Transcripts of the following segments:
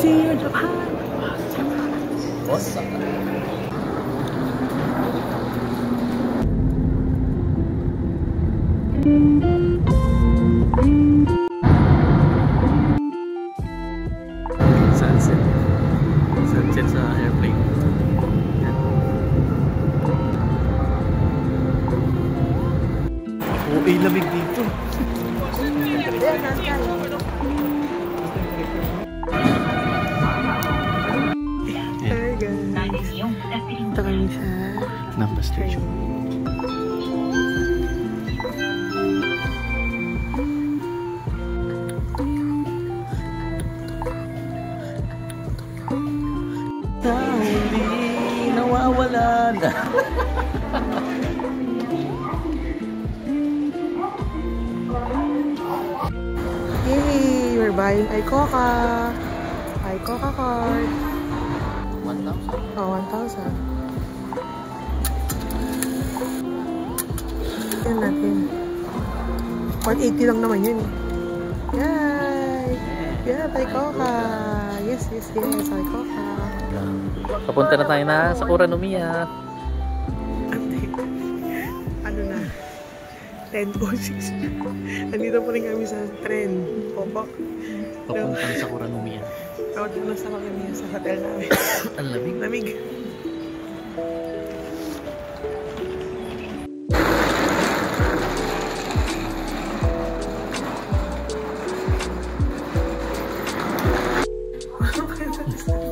See you, Japan! Osaka. Sunset. Sunset sa airplane. Yan. Uy, lamig dito. Hey guys, ito kami sa Namba Station. Na hindi nawawala na. Yay! We're buying Icoca. Icoca card. 1,000. Oh, 1,000. Yan natin. 180 lang naman yun. Yay! Yeah, Icoca. Yes, yes, yes. Icoca. Papunta na tayo na sa Uranomiya. Ano na? 10:06. Nandito pa rin kami sa trend. Opo. Papunta sa Uranomiya. Tawag na sa kami sa hotel namin. Ang lamig. Lamig.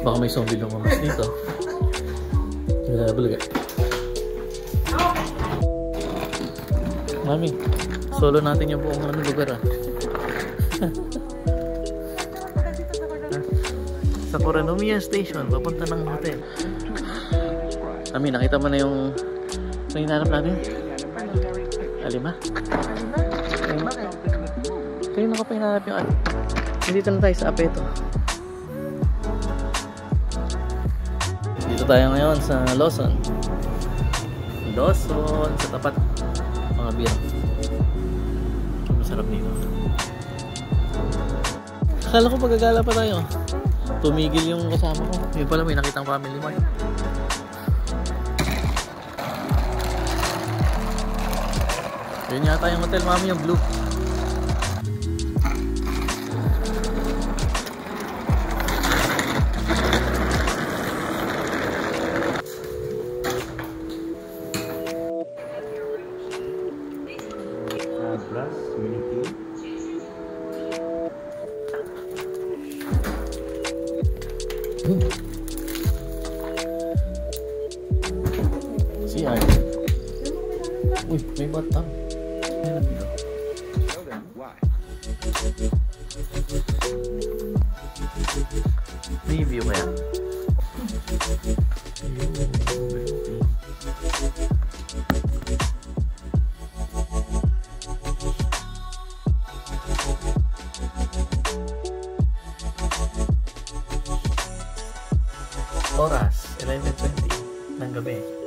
Baka may zombie lumamas dito. Bulaga. Mami, solo natin yung buong lugar ah. Sa Uranomiya Station, papunta ng hotel. Mami, nakita mo na yung hinahanap natin? Alima? Bakit? Kayo na ka pa hinahanap yung dito na tayo sa Apeto. Dito tayo ngayon sa Lawson. Lawson, sa tapat mga beer. Masarap dito. Akala ko magagala pa tayo. Tumigil yung kasama ko. Yun pala, may nakitang family mart. Yun yata yung hotel, mami, yung blue. Glass, unity. CR. Uy, may batang. May view kaya? Oras, 11:20 ng gabi.